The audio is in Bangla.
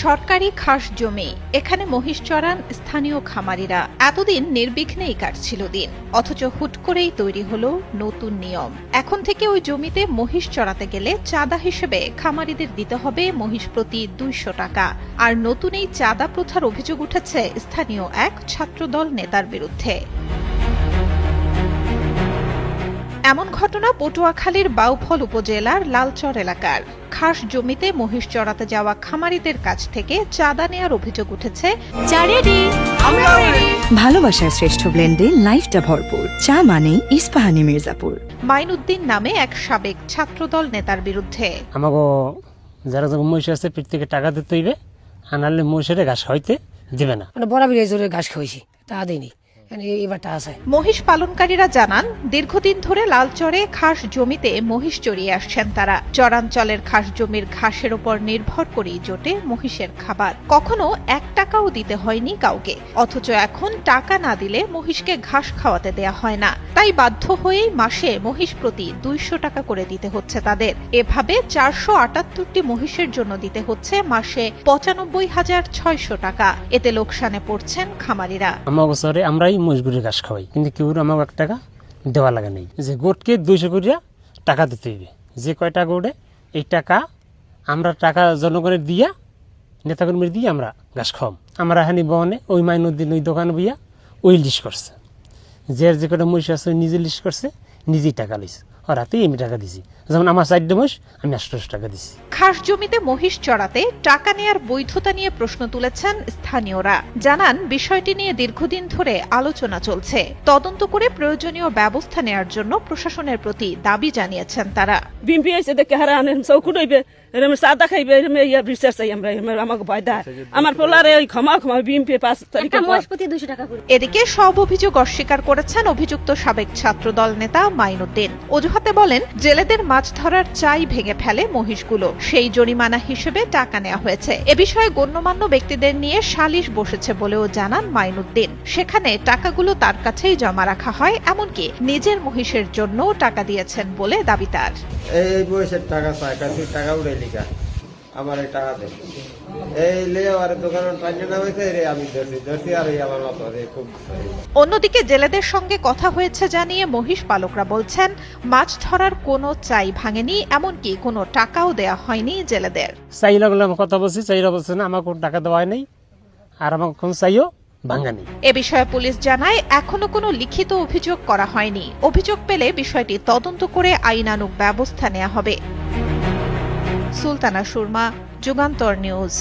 সরকারি খাস জমি, এখানে মহিষ চরান স্থানীয় খামারিরা। এতদিন নির্বিঘ্নেই কাটছিল দিন, অথচ হুট করেই তৈরি হলো নতুন নিয়ম। এখন থেকে ওই জমিতে মহিষ চড়াতে গেলে চাঁদা হিসেবে খামারিদের দিতে হবে মহিষ প্রতি 200 টাকা। আর নতুন এই চাঁদা প্রথার অভিযোগ উঠেছে স্থানীয় এক ছাত্রদল নেতার বিরুদ্ধে। এমন ঘটনা পটুয়াখালীর বাউফল উপজেলার লালচর এলাকার। খাস জমিতে মহিষ চড়াতে যাওয়া খামারিদের কাছ থেকে চাঁদা নেয়ার অভিযোগ উঠেছে। ভালোবাসার শ্রেষ্ঠ ব্লেন্ডে লাইফটা ভরপুর, চা মানে ইস্পাহানি মির্জাপুর। মাইনুদ্দিন নামে এক সাবেক ছাত্রদল নেতার বিরুদ্ধে। আমাকে যারা যখন মহিষ আছে পিঠ থেকে টাকা দিতে হইবে, আনালে মহিষের ঘাস হইতে দিবে না। বরাবর এই জোরে ঘাস খাওয়াইছি, তা দেয়নি। মহিষ পালনকারীরা জানান, দীর্ঘদিন ধরে লালচরে খাস জমিতে মহিষ চড়িয়ে আসছেন তারা। চরাঞ্চলের খাস জমির ঘাসের উপর নির্ভর করেই জোটে মহিষের খাবার। কখনো 1 টাকাও দিতে হয়নি কাউকে, অথচ এখন টাকা না দিলে মহিষকে ঘাস খাওয়াতে দেয়া হয় না। তাই বাধ্য হয়েই মাসে মহিষ প্রতি 200 টাকা করে দিতে হচ্ছে তাদের। এভাবে 478টি মহিষের জন্য দিতে হচ্ছে মাসে 95,600 টাকা। এতে লোকসানে পড়ছেন খামারিরা। আমরাই মজবুরি ঘাস খাওয়াই, কিন্তু কেউ আমাকে 1 টাকা দেওয়া লাগে নেই। যে গোটকে 200 করিয়া টাকা দিতে হইবে। যে কয়টা গোটে এই টাকা আমরা টাকা জনগণের দিয়া নেতাকর্মীর দিয়ে আমরা ঘাস খাওয়াম। আমরা হানি বহনে ওই মাইনুদ্দিন ওই দোকানে বইয়া ওই লিস্ট করছে, যে কটা মহিষ আছে নিজে লিস্ট করছে, নিজেই টাকা লইছে। আর হাতেই আমি টাকা দিছি, যেমন আমার 4 মহিষ আমি 800 টাকা দিছি। খাস জমিতে মহিষ চড়াতে টাকা নেয়ার বৈধতা নিয়ে প্রশ্ন তুলেছেন স্থানীয়রা। জানান, বিষয়টি নিয়ে দীর্ঘদিন ধরে আলোচনা চলছে। তদন্ত করে প্রয়োজনীয় ব্যবস্থা নেয়ার জন্য প্রশাসনের প্রতি দাবি জানিয়েছেন তারা। বিএমপি এসে দেখে হারা আনেন চৌকুট হইবে, সাদা খাইবে, বিচার চাই আমরা, আমাকে ভয় দেয়। আমার পোলারে ওই ক্ষমা বিএমপি 5 তারিখে 200 টাকা করে। এদিকে সব অভিযোগ অস্বীকার করেছেন অভিযুক্ত সাবেক ছাত্রদল নেতা মাইনুদ্দিন। অজুহাতে বলেন, জেলেদের মাছ ধরার চাই ভেঙে ফেলে মহিষগুলো, সেই জরিমানা হিসেবে টাকা নেওয়া হয়েছে। এ বিষয়ে গণ্যমান্য ব্যক্তিদের নিয়ে সালিশ বসেছে বলেও জানান মাইনুদ্দিন। সেখানে টাকাগুলো তার কাছেই জমা রাখা হয়, এমনকি নিজের মহিষের জন্য টাকা দিয়েছেন বলে দাবি তার। এই বয়সের টাকা চায়, তুই টাকা উড়ে লিখা আমার এই টাকা দেন, এই লেওয়ার দোকানের পাঞ্জানা হয়েছে রে, আমি ধরছি আর এই আমার মতো খুব। অন্যদিকে জেলেদের সঙ্গে কথা হয়েছে জানিয়ে মহিষ পালকরা বলছেন, মাছ ধরার কোনো চাই ভাঙেনি, এমনকি কোনো টাকাও দেয়া হয়নি জেলেদের। চাই লাগলে আমার কথা বলছি, চাইরা বলছে না আমাকে কোনো টাকা দেওয়া হয় নাই, আর আমাকে কোন চাইও ভাঙানি। এ বিষয়ে পুলিশ জানায়, এখনো কোনো লিখিত অভিযোগ করা হয়নি। অভিযোগ পেলে বিষয়টি তদন্ত করে আইনানুগ ব্যবস্থা নেওয়া হবে। সুলতানা সুরমা, যুগান্তর নিউজ।